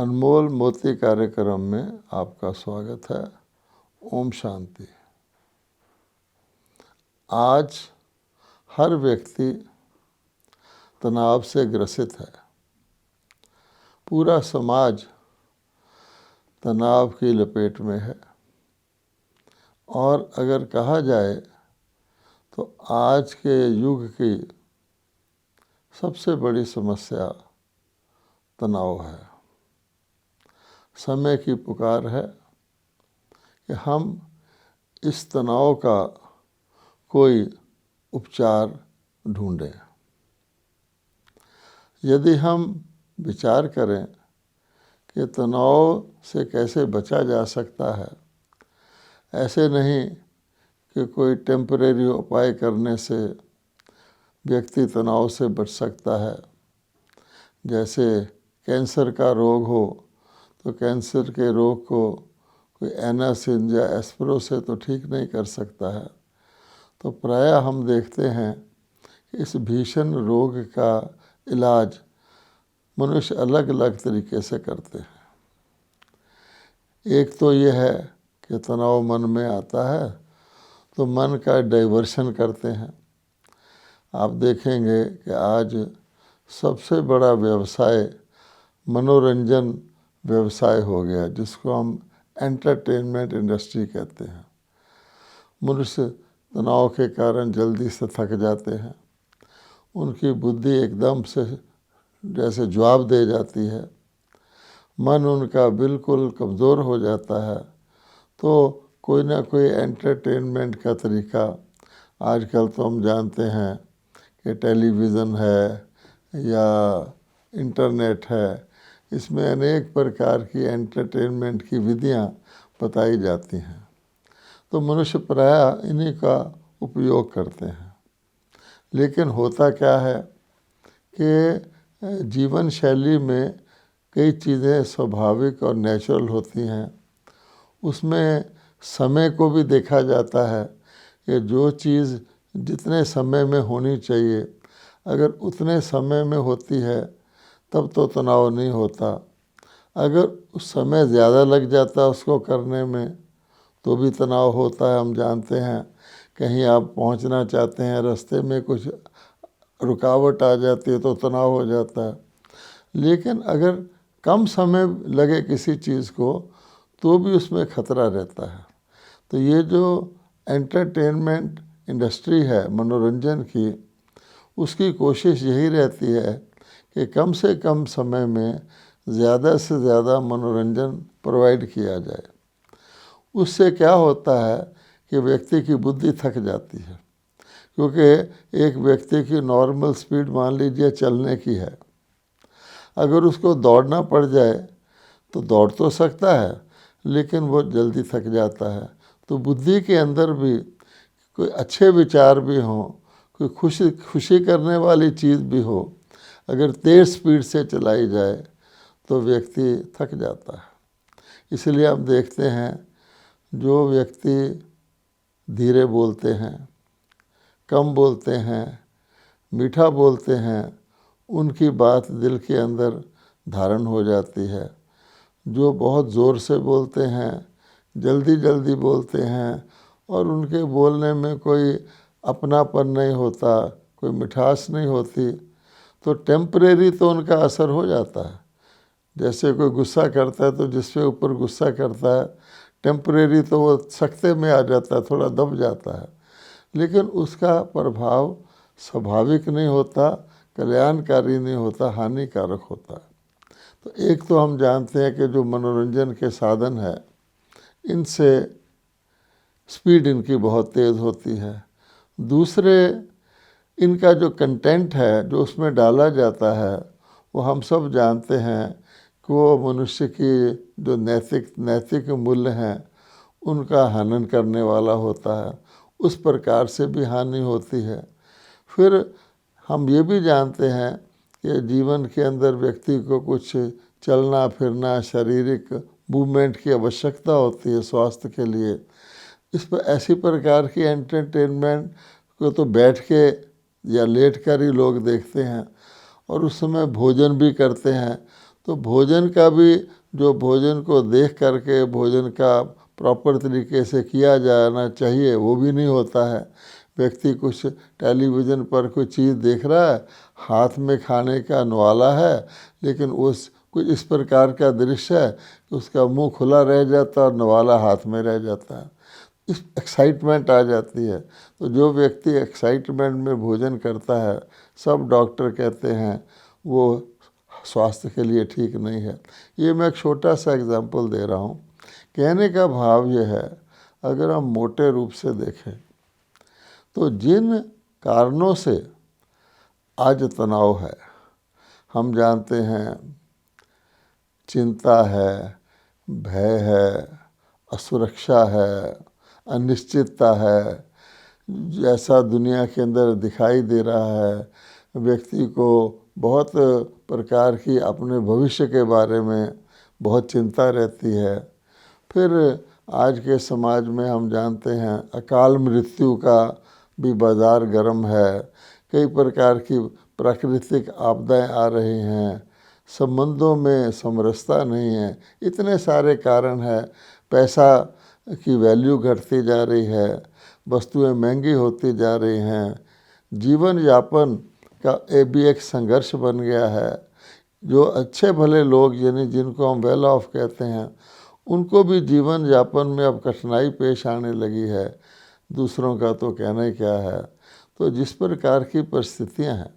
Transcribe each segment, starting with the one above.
अनमोल मोती कार्यक्रम में आपका स्वागत है। ओम शांति। आज हर व्यक्ति तनाव से ग्रसित है। पूरा समाज तनाव की लपेट में है और अगर कहा जाए तो आज के युग की सबसे बड़ी समस्या तनाव है। समय की पुकार है कि हम इस तनाव का कोई उपचार ढूंढें। यदि हम विचार करें कि तनाव से कैसे बचा जा सकता है, ऐसे नहीं कि कोई टेम्परेरी उपाय करने से व्यक्ति तनाव से बच सकता है। जैसे कैंसर का रोग हो तो कैंसर के रोग को कोई एनासिन या एस्प्रो से तो ठीक नहीं कर सकता है। तो प्रायः हम देखते हैं कि इस भीषण रोग का इलाज मनुष्य अलग अलग तरीके से करते हैं। एक तो ये है कि तनाव मन में आता है तो मन का डाइवर्शन करते हैं। आप देखेंगे कि आज सबसे बड़ा व्यवसाय मनोरंजन व्यवसाय हो गया, जिसको हम एंटरटेनमेंट इंडस्ट्री कहते हैं। मनुष्य तनाव के कारण जल्दी से थक जाते हैं। उनकी बुद्धि एकदम से जैसे जवाब दे जाती है। मन उनका बिल्कुल कमज़ोर हो जाता है। तो कोई ना कोई एंटरटेनमेंट का तरीका आजकल तो हम जानते हैं कि टेलीविज़न है या इंटरनेट है। इसमें अनेक प्रकार की एंटरटेनमेंट की विधियां बताई जाती हैं। तो मनुष्य प्रायः इन्हीं का उपयोग करते हैं। लेकिन होता क्या है कि जीवन शैली में कई चीज़ें स्वाभाविक और नेचुरल होती हैं। उसमें समय को भी देखा जाता है कि जो चीज़ जितने समय में होनी चाहिए, अगर उतने समय में होती है तब तो तनाव नहीं होता। अगर उस समय ज़्यादा लग जाता है उसको करने में तो भी तनाव होता है। हम जानते हैं कहीं आप पहुंचना चाहते हैं, रास्ते में कुछ रुकावट आ जाती है तो तनाव हो जाता है। लेकिन अगर कम समय लगे किसी चीज़ को तो भी उसमें खतरा रहता है। तो ये जो एंटरटेनमेंट इंडस्ट्री है मनोरंजन की, उसकी कोशिश यही रहती है कि कम से कम समय में ज़्यादा से ज़्यादा मनोरंजन प्रोवाइड किया जाए। उससे क्या होता है कि व्यक्ति की बुद्धि थक जाती है। क्योंकि एक व्यक्ति की नॉर्मल स्पीड मान लीजिए चलने की है, अगर उसको दौड़ना पड़ जाए तो दौड़ तो सकता है लेकिन वो जल्दी थक जाता है। तो बुद्धि के अंदर भी कोई अच्छे विचार भी हों, कोई खुशी करने वाली चीज़ भी हो, अगर तेज़ स्पीड से चलाई जाए तो व्यक्ति थक जाता है। इसलिए आप देखते हैं जो व्यक्ति धीरे बोलते हैं, कम बोलते हैं, मीठा बोलते हैं, उनकी बात दिल के अंदर धारण हो जाती है। जो बहुत ज़ोर से बोलते हैं, जल्दी जल्दी बोलते हैं और उनके बोलने में कोई अपनापन नहीं होता, कोई मिठास नहीं होती, तो टेम्परेरी तो उनका असर हो जाता है। जैसे कोई गुस्सा करता है तो जिसके ऊपर गुस्सा करता है, टेम्परेरी तो वो सख्ते में आ जाता है, थोड़ा दब जाता है, लेकिन उसका प्रभाव स्वाभाविक नहीं होता, कल्याणकारी नहीं होता, हानिकारक होता है। तो एक तो हम जानते हैं कि जो मनोरंजन के साधन है, इनसे स्पीड इनकी बहुत तेज़ होती है। दूसरे, इनका जो कंटेंट है जो उसमें डाला जाता है, वो हम सब जानते हैं कि वो मनुष्य की जो नैतिक मूल्य हैं उनका हनन करने वाला होता है। उस प्रकार से भी हानि होती है। फिर हम ये भी जानते हैं कि जीवन के अंदर व्यक्ति को कुछ चलना फिरना, शारीरिक मूवमेंट की आवश्यकता होती है स्वास्थ्य के लिए। इस पर ऐसी प्रकार की एंटरटेनमेंट को तो बैठ के या लेट कर ही लोग देखते हैं और उस समय भोजन भी करते हैं। तो भोजन का भी जो भोजन को देख करके भोजन का प्रॉपर तरीके से किया जाना चाहिए वो भी नहीं होता है। व्यक्ति कुछ टेलीविज़न पर कोई चीज़ देख रहा है, हाथ में खाने का नवाला है, लेकिन उस कुछ इस प्रकार का दृश्य है कि उसका मुंह खुला रह जाता है और नवाला हाथ में रह जाता है। इस एक्साइटमेंट आ जाती है। तो जो व्यक्ति एक्साइटमेंट में भोजन करता है, सब डॉक्टर कहते हैं वो स्वास्थ्य के लिए ठीक नहीं है। ये मैं एक छोटा सा एग्जांपल दे रहा हूँ। कहने का भाव ये है, अगर हम मोटे रूप से देखें तो जिन कारणों से आज तनाव है, हम जानते हैं चिंता है, भय है, असुरक्षा है, अनिश्चितता है, जैसा दुनिया के अंदर दिखाई दे रहा है, व्यक्ति को बहुत प्रकार की अपने भविष्य के बारे में बहुत चिंता रहती है। फिर आज के समाज में हम जानते हैं अकाल मृत्यु का भी बाज़ार गर्म है, कई प्रकार की प्राकृतिक आपदाएं आ रही हैं, संबंधों में समरसता नहीं है, इतने सारे कारण हैं। पैसा की वैल्यू घटती जा रही है, वस्तुएं महंगी होती जा रही हैं, जीवन यापन का भी एक संघर्ष बन गया है। जो अच्छे भले लोग यानी जिनको हम वेल ऑफ कहते हैं, उनको भी जीवन यापन में अब कठिनाई पेश आने लगी है, दूसरों का तो कहना ही क्या है। तो जिस प्रकार की परिस्थितियां हैं,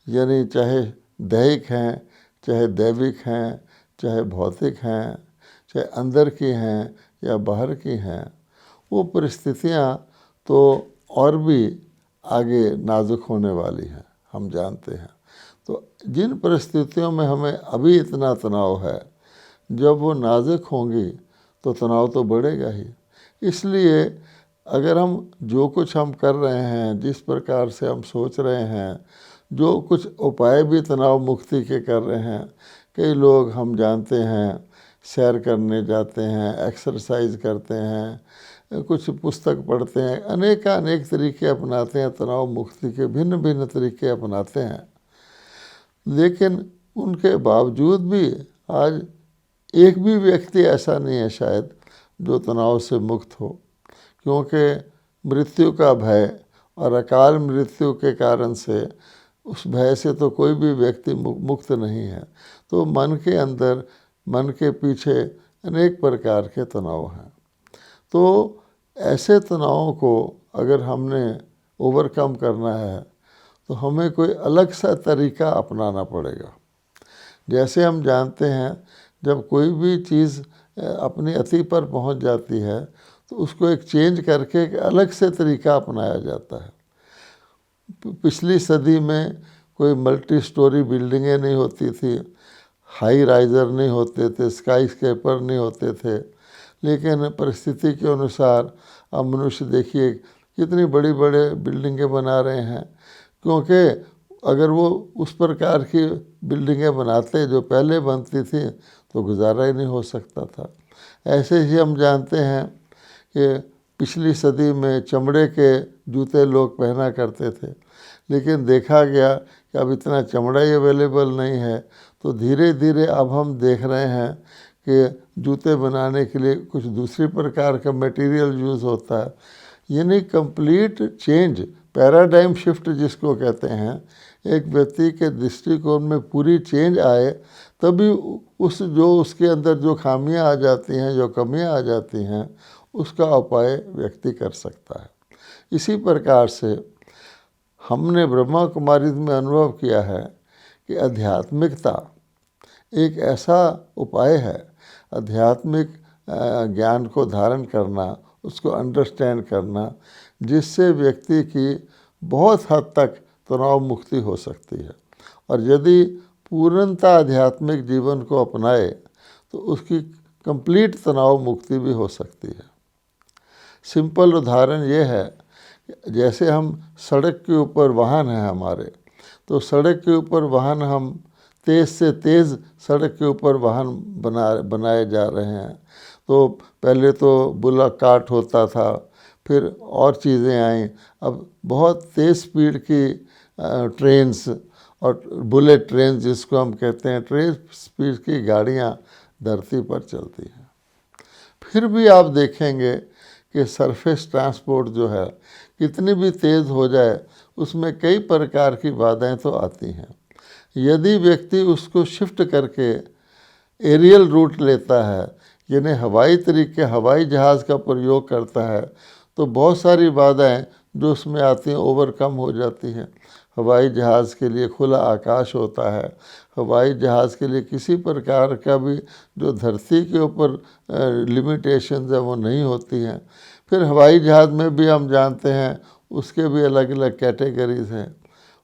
यानी चाहे दैहिक हैं, चाहे दैविक हैं, चाहे भौतिक हैं, चाहे अंदर की हैं या बाहर की हैं, वो परिस्थितियां तो और भी आगे नाजुक होने वाली हैं, हम जानते हैं। तो जिन परिस्थितियों में हमें अभी इतना तनाव है, जब वो नाजुक होंगी तो तनाव तो बढ़ेगा ही। इसलिए अगर हम जो कुछ हम कर रहे हैं, जिस प्रकार से हम सोच रहे हैं, जो कुछ उपाय भी तनाव मुक्ति के कर रहे हैं, कई लोग हम जानते हैं सैर करने जाते हैं, एक्सरसाइज करते हैं, कुछ पुस्तक पढ़ते हैं, अनेक तरीके अपनाते हैं, तनाव मुक्ति के भिन्न भिन्न तरीके अपनाते हैं। लेकिन उनके बावजूद भी आज एक भी व्यक्ति ऐसा नहीं है शायद जो तनाव से मुक्त हो, क्योंकि मृत्यु का भय और अकाल मृत्यु के कारण से उस भय से तो कोई भी व्यक्ति मुक्त नहीं है। तो मन के अंदर, मन के पीछे अनेक प्रकार के तनाव हैं। तो ऐसे तनावों को अगर हमने ओवरकम करना है तो हमें कोई अलग सा तरीका अपनाना पड़ेगा। जैसे हम जानते हैं जब कोई भी चीज़ अपनी अति पर पहुंच जाती है तो उसको एक चेंज करके एक अलग से तरीका अपनाया जाता है। पिछली सदी में कोई मल्टी स्टोरी बिल्डिंगें नहीं होती थी, हाई राइजर नहीं होते थे, स्काई स्केपर नहीं होते थे, लेकिन परिस्थिति के अनुसार अब मनुष्य देखिए कितनी बड़ी बड़े बिल्डिंगें बना रहे हैं, क्योंकि अगर वो उस प्रकार की बिल्डिंगें बनाते जो पहले बनती थी तो गुजारा ही नहीं हो सकता था। ऐसे ही हम जानते हैं कि पिछली सदी में चमड़े के जूते लोग पहना करते थे, लेकिन देखा गया कि अब इतना चमड़ा ही अवेलेबल नहीं है, तो धीरे धीरे अब हम देख रहे हैं कि जूते बनाने के लिए कुछ दूसरी प्रकार का मटेरियल यूज़ होता है। यानी कंप्लीट चेंज, पैराडाइम शिफ्ट जिसको कहते हैं, एक व्यक्ति के दृष्टिकोण में पूरी चेंज आए तभी उसके अंदर जो खामियां आ जाती हैं, जो कमियां आ जाती हैं, उसका उपाय व्यक्ति कर सकता है। इसी प्रकार से हमने ब्रह्मा कुमारी में अनुभव किया है कि आध्यात्मिकता एक ऐसा उपाय है, आध्यात्मिक ज्ञान को धारण करना, उसको अंडरस्टैंड करना, जिससे व्यक्ति की बहुत हद तक तनाव मुक्ति हो सकती है। और यदि पूर्णतः आध्यात्मिक जीवन को अपनाए तो उसकी कंप्लीट तनाव मुक्ति भी हो सकती है। सिंपल उदाहरण ये है, जैसे हम सड़क के ऊपर वाहन है हमारे, तो सड़क के ऊपर वाहन हम तेज़ से तेज़ सड़क के ऊपर वाहन बनाए जा रहे हैं। तो पहले तो बुलेट कार्ट होता था, फिर और चीज़ें आईं, अब बहुत तेज़ स्पीड की ट्रेन्स और बुलेट ट्रेन जिसको हम कहते हैं, ट्रेन स्पीड की गाड़ियाँ धरती पर चलती हैं। फिर भी आप देखेंगे कि सरफेस ट्रांसपोर्ट जो है कितनी भी तेज़ हो जाए उसमें कई प्रकार की बाधाएं तो आती हैं। यदि व्यक्ति उसको शिफ्ट करके एरियल रूट लेता है, यानी हवाई तरीके हवाई जहाज़ का प्रयोग करता है, तो बहुत सारी बाधाएं जो उसमें आती हैं ओवरकम हो जाती हैं। हवाई जहाज़ के लिए खुला आकाश होता है, हवाई जहाज़ के लिए किसी प्रकार का भी जो धरती के ऊपर लिमिटेशंस है वो नहीं होती हैं। फिर हवाई जहाज़ में भी हम जानते हैं उसके भी अलग अलग कैटेगरीज हैं।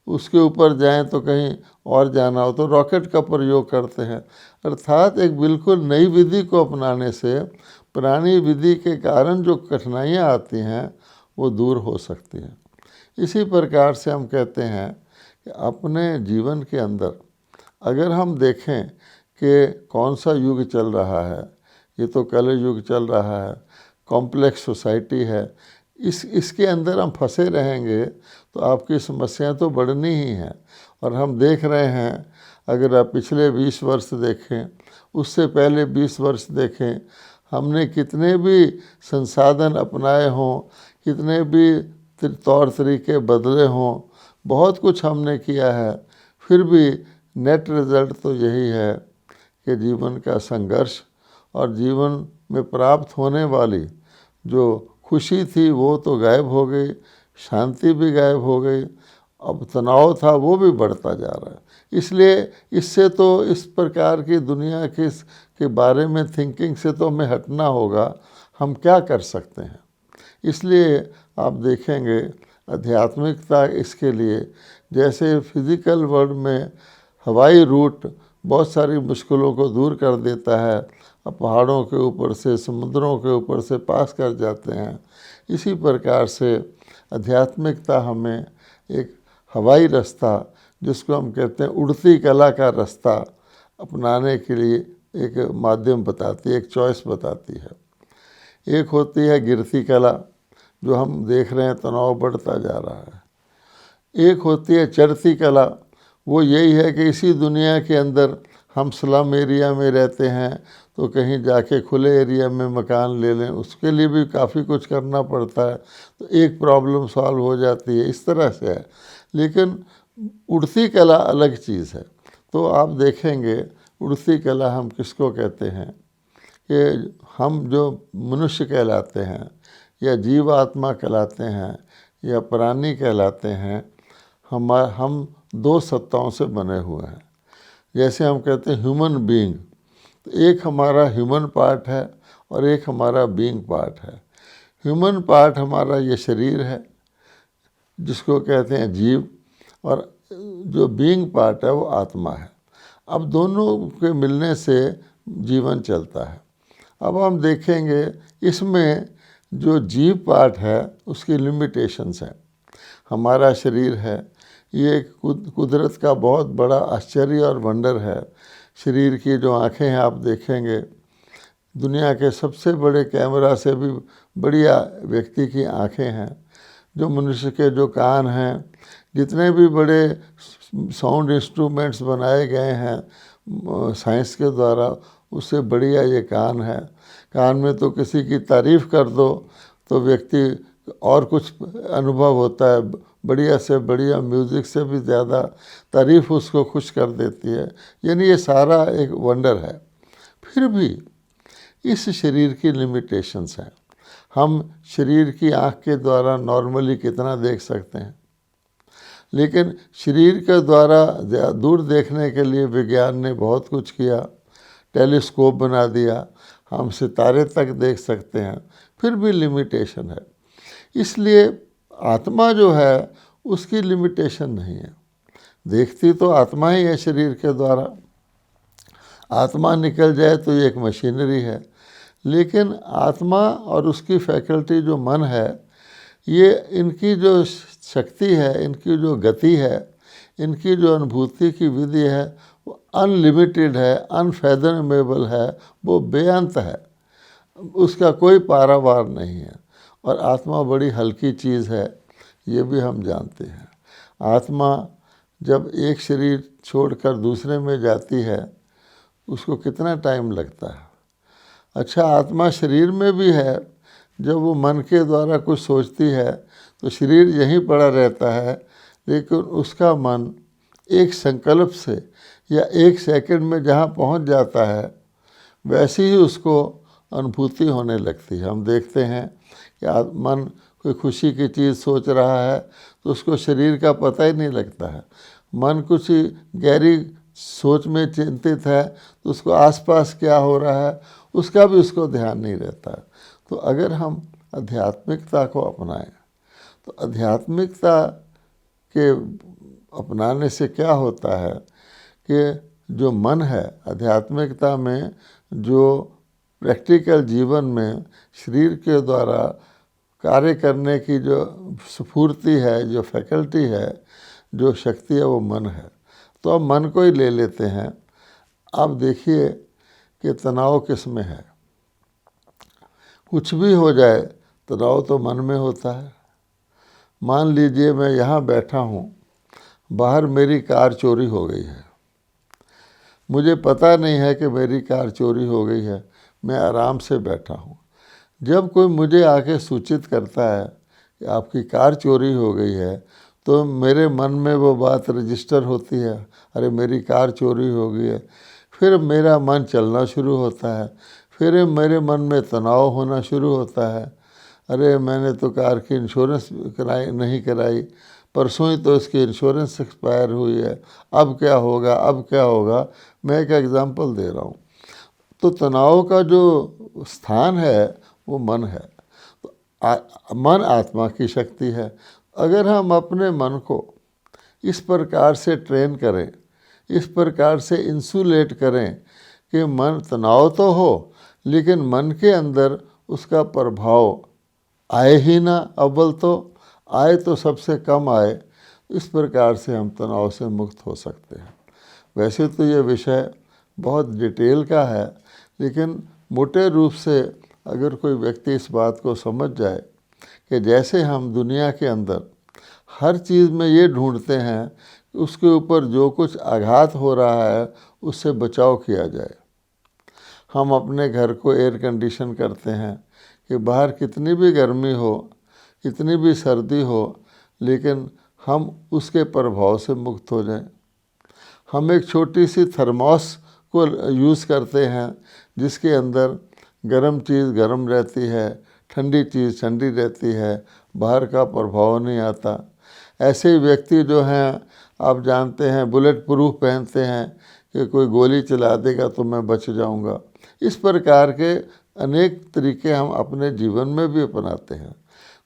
उसके ऊपर जाएं तो कहीं और जाना हो तो रॉकेट का प्रयोग करते हैं। अर्थात एक बिल्कुल नई विधि को अपनाने से पुरानी विधि के कारण जो कठिनाइयाँ आती हैं वो दूर हो सकती हैं। इसी प्रकार से हम कहते हैं कि अपने जीवन के अंदर अगर हम देखें कि कौन सा युग चल रहा है, ये तो कलि युग चल रहा है, कॉम्प्लेक्स सोसाइटी है, इसके अंदर हम फंसे रहेंगे तो आपकी समस्याएं तो बढ़नी ही हैं। और हम देख रहे हैं, अगर आप पिछले 20 वर्ष देखें, उससे पहले 20 वर्ष देखें, हमने कितने भी संसाधन अपनाए हों, कितने भी तौर तरीके बदले हों, बहुत कुछ हमने किया है, फिर भी नेट रिज़ल्ट तो यही है कि जीवन का संघर्ष और जीवन में प्राप्त होने वाली जो खुशी थी वो तो गायब हो गई, शांति भी गायब हो गई, अब तनाव था वो भी बढ़ता जा रहा है। इसलिए इससे तो इस प्रकार की दुनिया के बारे में थिंकिंग से तो हमें हटना होगा। हम क्या कर सकते हैं? इसलिए आप देखेंगे आध्यात्मिकता इसके लिए, जैसे फिज़िकल वर्ल्ड में हवाई रूट बहुत सारी मुश्किलों को दूर कर देता है, अब पहाड़ों के ऊपर से समुद्रों के ऊपर से पास कर जाते हैं, इसी प्रकार से आध्यात्मिकता हमें एक हवाई रास्ता, जिसको हम कहते हैं उड़ती कला का रास्ता, अपनाने के लिए एक माध्यम बताती है, एक चॉइस बताती है। एक होती है गिरती कला, जो हम देख रहे हैं तनाव बढ़ता जा रहा है। एक होती है चढ़ती कला, वो यही है कि इसी दुनिया के अंदर हम स्लम एरिया में रहते हैं तो कहीं जाके खुले एरिया में मकान ले लें, उसके लिए भी काफ़ी कुछ करना पड़ता है, तो एक प्रॉब्लम सॉल्व हो जाती है, इस तरह से है। लेकिन उड़ती कला अलग चीज़ है। तो आप देखेंगे उड़ती कला हम किसको कहते हैं कि हम जो मनुष्य कहलाते हैं या जीवात्मा कहलाते हैं या प्राणी कहलाते हैं, हम दो सत्ताओं से बने हुए हैं। जैसे हम कहते हैं ह्यूमन बीइंग, तो एक हमारा ह्यूमन पार्ट है और एक हमारा बीइंग पार्ट है। ह्यूमन पार्ट हमारा ये शरीर है जिसको कहते हैं जीव, और जो बीइंग पार्ट है वो आत्मा है। अब दोनों के मिलने से जीवन चलता है। अब हम देखेंगे इसमें जो जीव पार्ट है उसकी लिमिटेशंस हैं। हमारा शरीर है, ये कुदरत का बहुत बड़ा आश्चर्य और वंडर है। शरीर की जो आँखें हैं आप देखेंगे, दुनिया के सबसे बड़े कैमरा से भी बढ़िया व्यक्ति की आँखें हैं। जो मनुष्य के जो कान हैं, जितने भी बड़े साउंड इंस्ट्रूमेंट्स बनाए गए हैं साइंस के द्वारा, उससे बढ़िया ये कान है। कान में तो किसी की तारीफ़ कर दो तो व्यक्ति और कुछ अनुभव होता है, बढ़िया से बढ़िया म्यूज़िक से भी ज़्यादा तारीफ़ उसको खुश कर देती है। यानी ये सारा एक वंडर है। फिर भी इस शरीर की लिमिटेशंस हैं। हम शरीर की आँख के द्वारा नॉर्मली कितना देख सकते हैं, लेकिन शरीर के द्वारा दूर देखने के लिए विज्ञान ने बहुत कुछ किया, टेलीस्कोप बना दिया, हम सितारे तक देख सकते हैं, फिर भी लिमिटेशन है। इसलिए आत्मा जो है उसकी लिमिटेशन नहीं है। देखती तो आत्मा ही है शरीर के द्वारा, आत्मा निकल जाए तो ये एक मशीनरी है। लेकिन आत्मा और उसकी फैकल्टी जो मन है, ये इनकी जो शक्ति है, इनकी जो गति है, इनकी जो अनुभूति की विधि है वो अनलिमिटेड है, अनफैथमेबल है, वो बेअंत है, उसका कोई पारावार नहीं है। और आत्मा बड़ी हल्की चीज़ है, ये भी हम जानते हैं। आत्मा जब एक शरीर छोड़कर दूसरे में जाती है उसको कितना टाइम लगता है। अच्छा, आत्मा शरीर में भी है। जब वो मन के द्वारा कुछ सोचती है तो शरीर यहीं पड़ा रहता है, लेकिन उसका मन एक संकल्प से या एक सेकंड में जहाँ पहुँच जाता है वैसी ही उसको अनुभूति होने लगती है। हम देखते हैं कि मन कोई खुशी की चीज़ सोच रहा है तो उसको शरीर का पता ही नहीं लगता है। मन कुछ गहरी सोच में चिंतित है तो उसको आसपास क्या हो रहा है उसका भी उसको ध्यान नहीं रहता है। तो अगर हम आध्यात्मिकता को अपनाएं तो आध्यात्मिकता के अपनाने से क्या होता है कि जो मन है आध्यात्मिकता में, जो प्रैक्टिकल जीवन में शरीर के द्वारा कार्य करने की जो स्फूर्ति है, जो फैकल्टी है, जो शक्ति है, वो मन है। तो अब मन को ही ले लेते हैं। अब देखिए कि तनाव किस में है। कुछ भी हो जाए तनाव तो मन में होता है। मान लीजिए मैं यहाँ बैठा हूँ, बाहर मेरी कार चोरी हो गई है, मुझे पता नहीं है कि मेरी कार चोरी हो गई है, मैं आराम से बैठा हूँ। जब कोई मुझे आके सूचित करता है कि आपकी कार चोरी हो गई है तो मेरे मन में वो बात रजिस्टर होती है, अरे मेरी कार चोरी हो गई है। फिर मेरा मन चलना शुरू होता है, फिर मेरे मन में तनाव होना शुरू होता है, अरे मैंने तो कार की इंश्योरेंस नहीं कराई, परसों ही तो इसकी इंश्योरेंस एक्सपायर हुई है, अब क्या होगा, अब क्या होगा। मैं एक एग्जांपल दे रहा हूँ। तो तनाव का जो स्थान है वो मन है। तो मन आत्मा की शक्ति है। अगर हम अपने मन को इस प्रकार से ट्रेन करें, इस प्रकार से इंसुलेट करें कि मन तनाव तो हो लेकिन मन के अंदर उसका प्रभाव आए ही ना, अव्वल तो आए तो सबसे कम आए, इस प्रकार से हम तनाव से मुक्त हो सकते हैं। वैसे तो ये विषय बहुत डिटेल का है, लेकिन मोटे रूप से अगर कोई व्यक्ति इस बात को समझ जाए कि जैसे हम दुनिया के अंदर हर चीज़ में ये ढूंढते हैं कि उसके ऊपर जो कुछ आघात हो रहा है उससे बचाव किया जाए। हम अपने घर को एयर कंडीशन करते हैं कि बाहर कितनी भी गर्मी हो, कितनी भी सर्दी हो, लेकिन हम उसके प्रभाव से मुक्त हो जाएं। हम एक छोटी सी थर्मोस को यूज़ करते हैं जिसके अंदर गर्म चीज़ गर्म रहती है, ठंडी चीज़ ठंडी रहती है, बाहर का प्रभाव नहीं आता। ऐसे ही व्यक्ति जो हैं, आप जानते हैं, बुलेट प्रूफ पहनते हैं कि कोई गोली चला देगा तो मैं बच जाऊंगा। इस प्रकार के अनेक तरीके हम अपने जीवन में भी अपनाते हैं।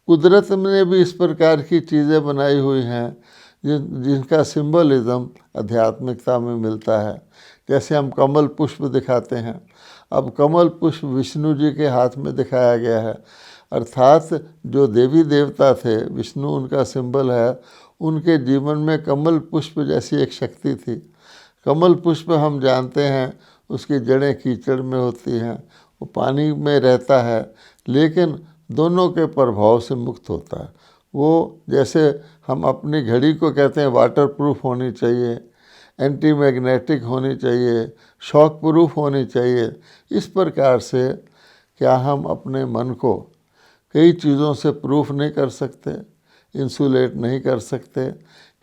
कुदरत ने भी इस प्रकार की चीज़ें बनाई हुई हैं जिनका सिंबलिज्म आध्यात्मिकता में मिलता है। जैसे हम कमल पुष्प दिखाते हैं, अब कमल पुष्प विष्णु जी के हाथ में दिखाया गया है, अर्थात जो देवी देवता थे, विष्णु उनका सिंबल है, उनके जीवन में कमल पुष्प जैसी एक शक्ति थी। कमल पुष्प हम जानते हैं उसकी जड़ें कीचड़ में होती हैं, वो पानी में रहता है, लेकिन दोनों के प्रभाव से मुक्त होता है। वो जैसे हम अपनी घड़ी को कहते हैं वाटर प्रूफ होनी चाहिए, एंटी मैग्नेटिक होनी चाहिए, शॉक प्रूफ होनी चाहिए, इस प्रकार से क्या हम अपने मन को कई चीज़ों से प्रूफ नहीं कर सकते, इंसुलेट नहीं कर सकते?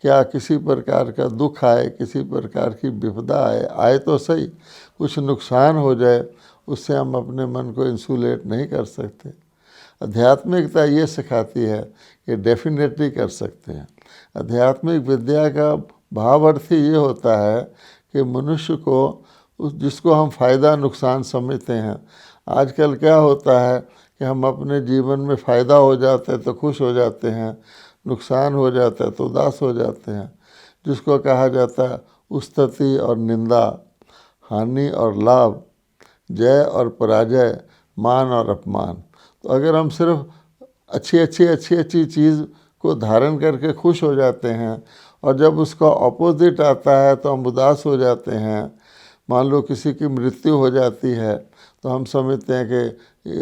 क्या किसी प्रकार का दुख आए, किसी प्रकार की विपदा आए तो सही, कुछ नुकसान हो जाए, उससे हम अपने मन को इंसुलेट नहीं कर सकते। आध्यात्मिकता ये सिखाती है कि डेफिनेटली कर सकते हैं। आध्यात्मिक विद्या का भाव अर्थ ही ये होता है कि मनुष्य को जिसको हम फ़ायदा नुकसान समझते हैं, आजकल क्या होता है कि हम अपने जीवन में फ़ायदा हो जाते हैं तो खुश हो जाते हैं, नुकसान हो जाता है तो उदास हो जाते हैं, जिसको कहा जाता है उस्तति और निंदा, हानि और लाभ, जय और पराजय, मान और अपमान। तो अगर हम सिर्फ अच्छी चीज़ को धारण करके खुश हो जाते हैं और जब उसका ऑपोजिट आता है तो हम उदास हो जाते हैं, मान लो किसी की मृत्यु हो जाती है तो हम समझते हैं कि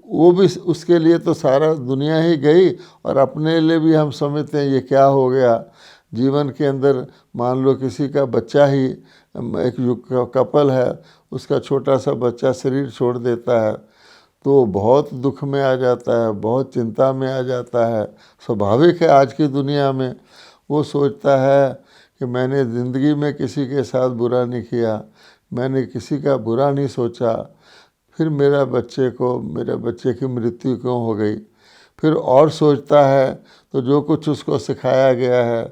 वो भी उसके लिए तो सारा दुनिया ही गई और अपने लिए भी हम समझते हैं ये क्या हो गया। जीवन के अंदर मान लो किसी का बच्चा ही, एक कपल है, उसका छोटा सा बच्चा शरीर छोड़ देता है तो बहुत दुख में आ जाता है, बहुत चिंता में आ जाता है। स्वाभाविक है, आज की दुनिया में वो सोचता है कि मैंने ज़िंदगी में किसी के साथ बुरा नहीं किया, मैंने किसी का बुरा नहीं सोचा, फिर मेरे बच्चे की मृत्यु क्यों हो गई। फिर और सोचता है तो जो कुछ उसको सिखाया गया है,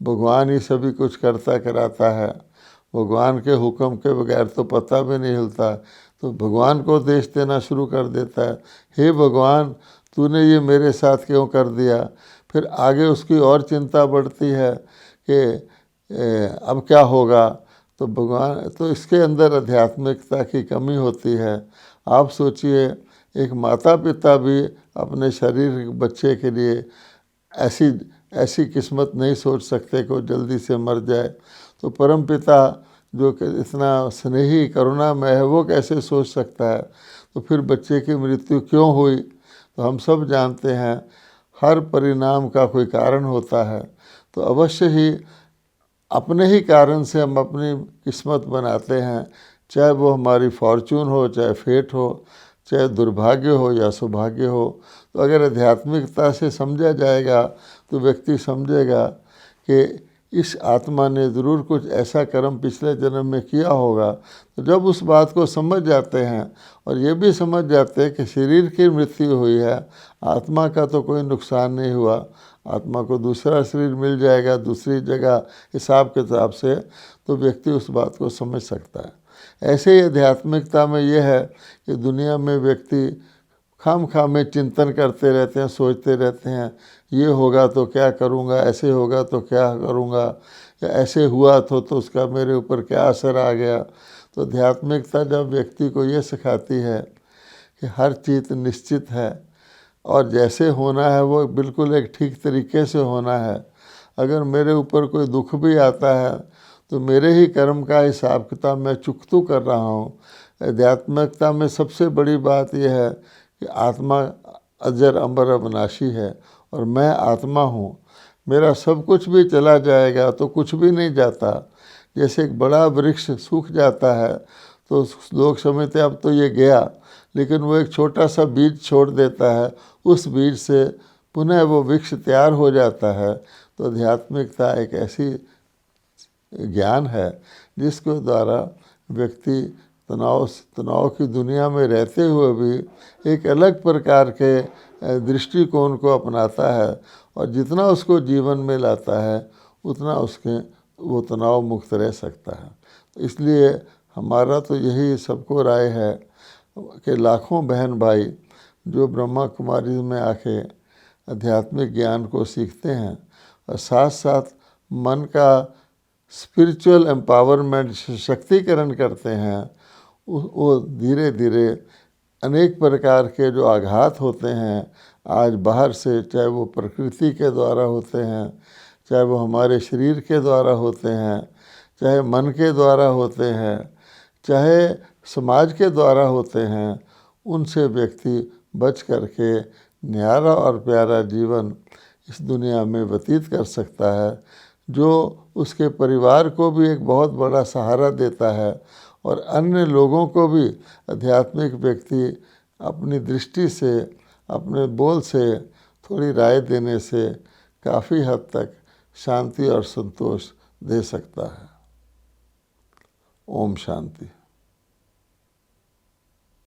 भगवान ही सभी कुछ करता कराता है, भगवान के हुक्म के बगैर तो पता भी नहीं हिलता, तो भगवान को देश देना शुरू कर देता है, हे भगवान तूने ये मेरे साथ क्यों कर दिया। फिर आगे उसकी और चिंता बढ़ती है कि अब क्या होगा। तो भगवान, तो इसके अंदर आध्यात्मिकता की कमी होती है। आप सोचिए, एक माता पिता भी अपने शरीर बच्चे के लिए ऐसी किस्मत नहीं सोच सकते कि वो जल्दी से मर जाए, तो परम पिता जो कि इतना स्नेही करुणामय है वो कैसे सोच सकता है। तो फिर बच्चे की मृत्यु क्यों हुई, तो हम सब जानते हैं हर परिणाम का कोई कारण होता है। तो अवश्य ही अपने ही कारण से हम अपनी किस्मत बनाते हैं, चाहे वो हमारी फॉर्चून हो, चाहे फेट हो, चाहे दुर्भाग्य हो या सौभाग्य हो। तो अगर आध्यात्मिकता से समझा जाएगा तो व्यक्ति समझेगा कि इस आत्मा ने ज़रूर कुछ ऐसा कर्म पिछले जन्म में किया होगा। तो जब उस बात को समझ जाते हैं और ये भी समझ जाते हैं कि शरीर की मृत्यु हुई है, आत्मा का तो कोई नुकसान नहीं हुआ, आत्मा को दूसरा शरीर मिल जाएगा दूसरी जगह हिसाब किताब से, तो व्यक्ति उस बात को समझ सकता है। ऐसे ही आध्यात्मिकता में यह है कि दुनिया में व्यक्ति खाम में चिंतन करते रहते हैं, सोचते रहते हैं, ये होगा तो क्या करूँगा, ऐसे होगा तो क्या करूँगा, या ऐसे हुआ तो उसका मेरे ऊपर क्या असर आ गया। तो आध्यात्मिकता जब व्यक्ति को ये सिखाती है कि हर चीज़ निश्चित है और जैसे होना है वो बिल्कुल एक ठीक तरीके से होना है। अगर मेरे ऊपर कोई दुख भी आता है तो मेरे ही कर्म का हिसाब किताब मैं चुकतू कर रहा हूँ। आध्यात्मिकता में सबसे बड़ी बात यह है कि आत्मा अजर अमर अविनाशी है और मैं आत्मा हूँ। मेरा सब कुछ भी चला जाएगा तो कुछ भी नहीं जाता। जैसे एक बड़ा वृक्ष सूख जाता है तो लोग समझते अब तो ये गया, लेकिन वो एक छोटा सा बीज छोड़ देता है, उस बीज से पुनः वो वृक्ष तैयार हो जाता है। तो आध्यात्मिकता एक ऐसी ज्ञान है जिसके द्वारा व्यक्ति तनाव की दुनिया में रहते हुए भी एक अलग प्रकार के दृष्टिकोण को अपनाता है, और जितना उसको जीवन में लाता है उतना वो तनाव मुक्त रह सकता है। इसलिए हमारा तो यही सबको राय है कि लाखों बहन भाई जो ब्रह्मा कुमारी में आके आध्यात्मिक ज्ञान को सीखते हैं और साथ साथ मन का स्पिरिचुअल एम्पावरमेंट, सशक्तिकरण करते हैं, वो धीरे धीरे अनेक प्रकार के जो आघात होते हैं आज बाहर से, चाहे वो प्रकृति के द्वारा होते हैं, चाहे वो हमारे शरीर के द्वारा होते हैं, चाहे मन के द्वारा होते हैं, चाहे समाज के द्वारा होते हैं, उनसे व्यक्ति बच करके न्यारा और प्यारा जीवन इस दुनिया में व्यतीत कर सकता है, जो उसके परिवार को भी एक बहुत बड़ा सहारा देता है और अन्य लोगों को भी आध्यात्मिक व्यक्ति अपनी दृष्टि से, अपने बोल से, थोड़ी राय देने से काफ़ी हद तक शांति और संतोष दे सकता है। ओम शांति।